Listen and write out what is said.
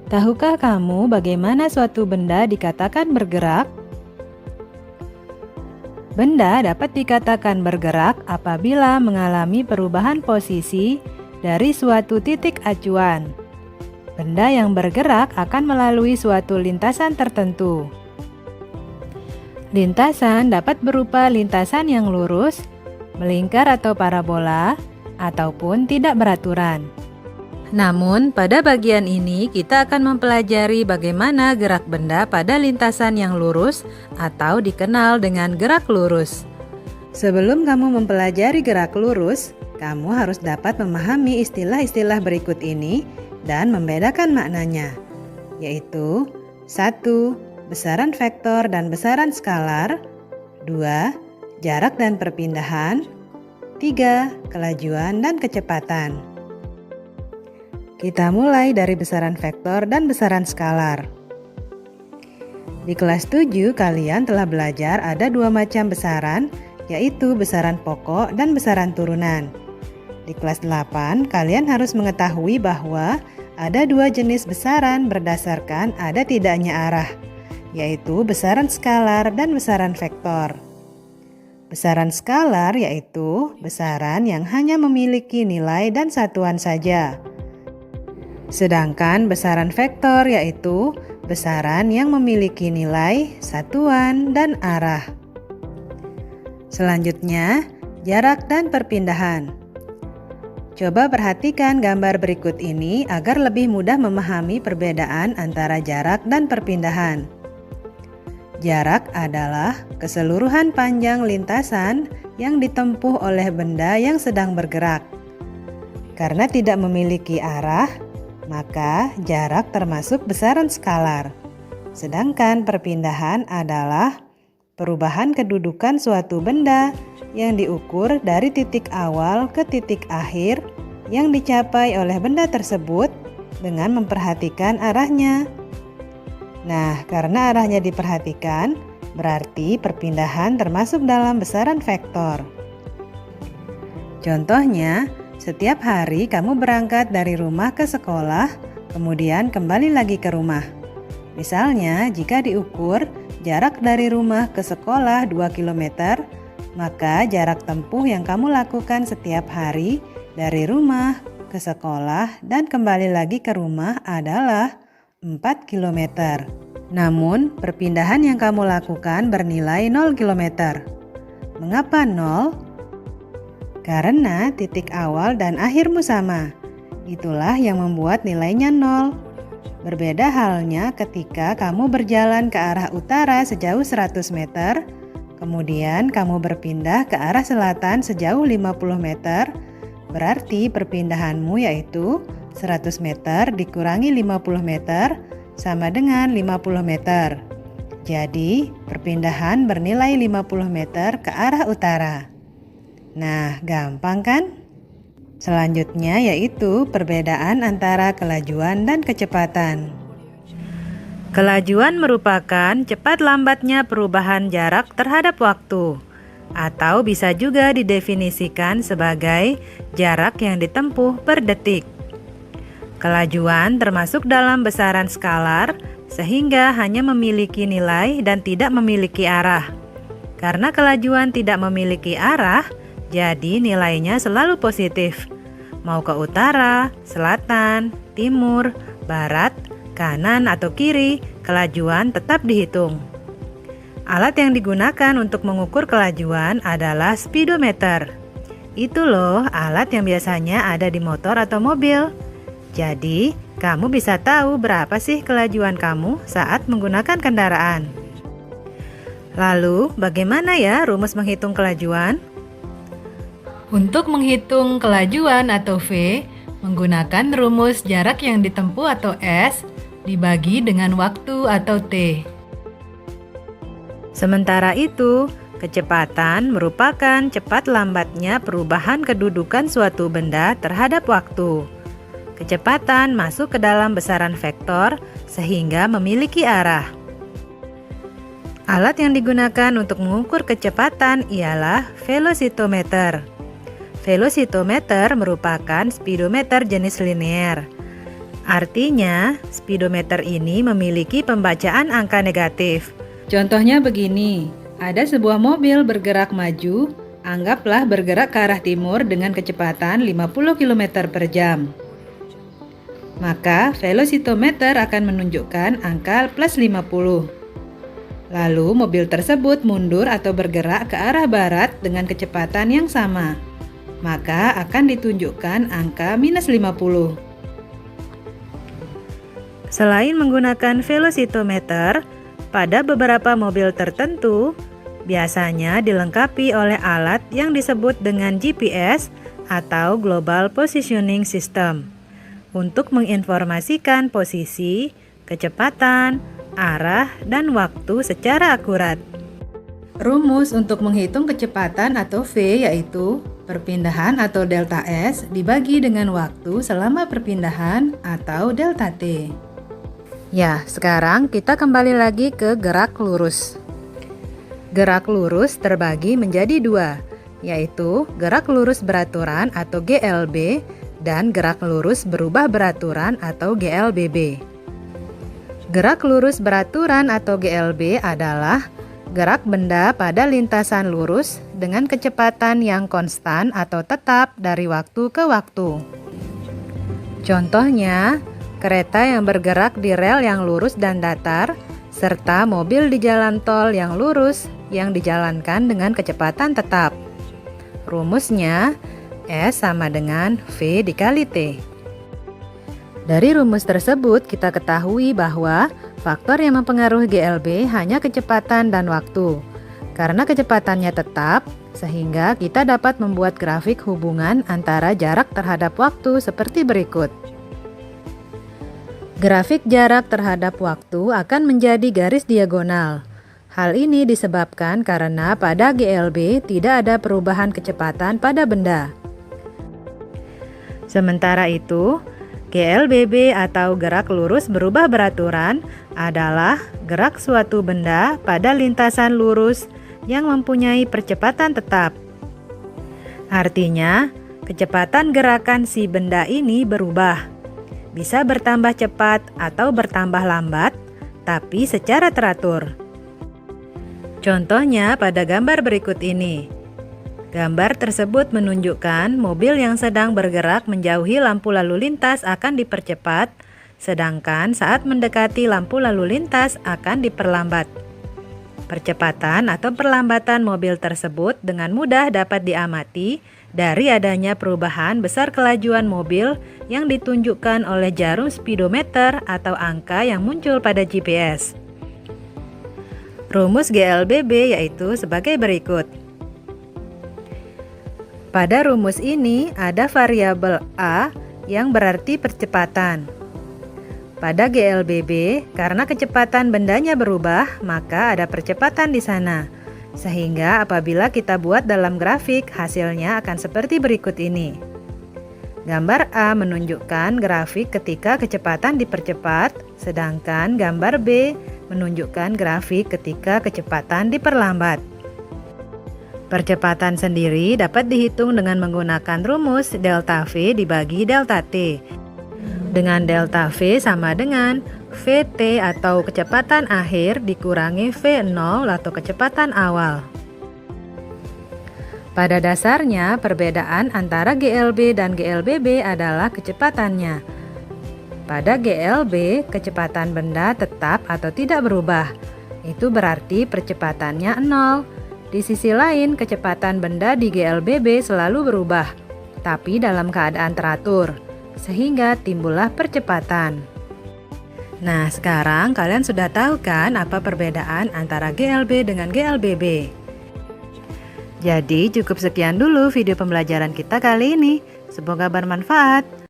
Tahukah kamu bagaimana suatu benda dikatakan bergerak? Benda dapat dikatakan bergerak apabila mengalami perubahan posisi dari suatu titik acuan. Benda yang bergerak akan melalui suatu lintasan tertentu. Lintasan dapat berupa lintasan yang lurus, melingkar atau parabola, ataupun tidak beraturan. Namun, pada bagian ini kita akan mempelajari bagaimana gerak benda pada lintasan yang lurus atau dikenal dengan gerak lurus. Sebelum kamu mempelajari gerak lurus, kamu harus dapat memahami istilah-istilah berikut ini dan membedakan maknanya, yaitu 1. Besaran vektor dan besaran skalar. 2. Jarak dan perpindahan. 3. Kelajuan dan kecepatan. Kita mulai dari besaran vektor dan besaran skalar. Di kelas 7 kalian telah belajar ada dua macam besaran, yaitu besaran pokok dan besaran turunan. Di kelas 8 kalian harus mengetahui bahwa ada dua jenis besaran berdasarkan ada tidaknya arah, yaitu besaran skalar dan besaran vektor. Besaran skalar yaitu besaran yang hanya memiliki nilai dan satuan saja. Sedangkan besaran vektor yaitu besaran yang memiliki nilai, satuan, dan arah. Selanjutnya, jarak dan perpindahan. Coba perhatikan gambar berikut ini agar lebih mudah memahami perbedaan antara jarak dan perpindahan. Jarak adalah keseluruhan panjang lintasan yang ditempuh oleh benda yang sedang bergerak. Karena tidak memiliki arah, maka jarak termasuk besaran skalar. Sedangkan perpindahan adalah perubahan kedudukan suatu benda yang diukur dari titik awal ke titik akhir yang dicapai oleh benda tersebut dengan memperhatikan arahnya. Nah, karena arahnya diperhatikan, berarti perpindahan termasuk dalam besaran vektor. Contohnya, setiap hari kamu berangkat dari rumah ke sekolah, kemudian kembali lagi ke rumah. Misalnya, jika diukur jarak dari rumah ke sekolah 2 km, maka jarak tempuh yang kamu lakukan setiap hari dari rumah ke sekolah dan kembali lagi ke rumah adalah 4 km. Namun, perpindahan yang kamu lakukan bernilai 0 km. Mengapa 0? Karena titik awal dan akhirmu sama. Itulah yang membuat nilainya 0. Berbeda halnya ketika kamu berjalan ke arah utara sejauh 100 meter, kemudian kamu berpindah ke arah selatan sejauh 50 meter, berarti perpindahanmu yaitu 100 meter dikurangi 50 meter sama dengan 50 meter. Jadi, perpindahan bernilai 50 meter ke arah utara. Nah, gampang kan? Selanjutnya yaitu perbedaan antara kelajuan dan kecepatan. Kelajuan merupakan cepat lambatnya perubahan jarak terhadap waktu, atau bisa juga didefinisikan sebagai jarak yang ditempuh per detik. Kelajuan termasuk dalam besaran skalar, sehingga hanya memiliki nilai dan tidak memiliki arah. Karena kelajuan tidak memiliki arah, jadi nilainya selalu positif. Mau ke utara, selatan, timur, barat, kanan atau kiri, kelajuan tetap dihitung. Alat yang digunakan untuk mengukur kelajuan adalah speedometer. Itu loh alat yang biasanya ada di motor atau mobil. Jadi, kamu bisa tahu berapa sih kelajuan kamu saat menggunakan kendaraan. Lalu, bagaimana ya rumus menghitung kelajuan? Untuk menghitung kelajuan atau V, menggunakan rumus jarak yang ditempuh atau S dibagi dengan waktu atau T. Sementara itu, kecepatan merupakan cepat lambatnya perubahan kedudukan suatu benda terhadap waktu. Kecepatan masuk ke dalam besaran vektor sehingga memiliki arah. Alat yang digunakan untuk mengukur kecepatan ialah velocitometer. Velocitometer merupakan speedometer jenis linear. Artinya, speedometer ini memiliki pembacaan angka negatif. Contohnya begini, ada sebuah mobil bergerak maju, anggaplah bergerak ke arah timur dengan kecepatan 50 km per jam. Maka velocitometer akan menunjukkan angka plus 50. Lalu mobil tersebut mundur atau bergerak ke arah barat dengan kecepatan yang sama. Maka akan ditunjukkan angka minus 50. Selain menggunakan velocitometer, pada beberapa mobil tertentu, biasanya dilengkapi oleh alat yang disebut dengan GPS atau Global Positioning System untuk menginformasikan posisi, kecepatan, arah, dan waktu secara akurat. Rumus untuk menghitung kecepatan atau V yaitu perpindahan atau delta S dibagi dengan waktu selama perpindahan atau delta T. Ya, sekarang kita kembali lagi ke gerak lurus. Gerak lurus terbagi menjadi dua, yaitu gerak lurus beraturan atau GLB dan gerak lurus berubah beraturan atau GLBB. Gerak lurus beraturan atau GLB adalah gerak benda pada lintasan lurus dengan kecepatan yang konstan atau tetap dari waktu ke waktu. Contohnya, kereta yang bergerak di rel yang lurus dan datar, serta mobil di jalan tol yang lurus yang dijalankan dengan kecepatan tetap. Rumusnya, S sama dengan V dikali T. Dari rumus tersebut, kita ketahui bahwa faktor yang mempengaruhi GLB hanya kecepatan dan waktu. Karena kecepatannya tetap, sehingga kita dapat membuat grafik hubungan antara jarak terhadap waktu seperti berikut. Grafik jarak terhadap waktu akan menjadi garis diagonal. Hal ini disebabkan karena pada GLB tidak ada perubahan kecepatan pada benda. Sementara itu, GLBB atau gerak lurus berubah beraturan adalah gerak suatu benda pada lintasan lurus yang mempunyai percepatan tetap. Artinya, kecepatan gerakan si benda ini berubah. Bisa bertambah cepat atau bertambah lambat, tapi secara teratur. Contohnya pada gambar berikut ini. Gambar tersebut menunjukkan mobil yang sedang bergerak menjauhi lampu lalu lintas akan dipercepat, sedangkan saat mendekati lampu lalu lintas akan diperlambat. Percepatan atau perlambatan mobil tersebut dengan mudah dapat diamati dari adanya perubahan besar kelajuan mobil yang ditunjukkan oleh jarum speedometer atau angka yang muncul pada GPS. Rumus GLBB yaitu sebagai berikut. Pada rumus ini ada variabel A yang berarti percepatan. Pada GLBB, karena kecepatan bendanya berubah, maka ada percepatan di sana. Sehingga apabila kita buat dalam grafik, hasilnya akan seperti berikut ini. Gambar A menunjukkan grafik ketika kecepatan dipercepat, sedangkan gambar B menunjukkan grafik ketika kecepatan diperlambat. Percepatan sendiri dapat dihitung dengan menggunakan rumus delta V dibagi delta T. Dengan delta V sama dengan Vt atau kecepatan akhir dikurangi V0 atau kecepatan awal. Pada dasarnya, perbedaan antara GLB dan GLBB adalah kecepatannya. Pada GLB, kecepatan benda tetap atau tidak berubah. Itu berarti percepatannya 0. Di sisi lain, kecepatan benda di GLBB selalu berubah, tapi dalam keadaan teratur, sehingga timbullah percepatan. Nah, sekarang kalian sudah tahu kan apa perbedaan antara GLB dengan GLBB? Jadi, cukup sekian dulu video pembelajaran kita kali ini. Semoga bermanfaat.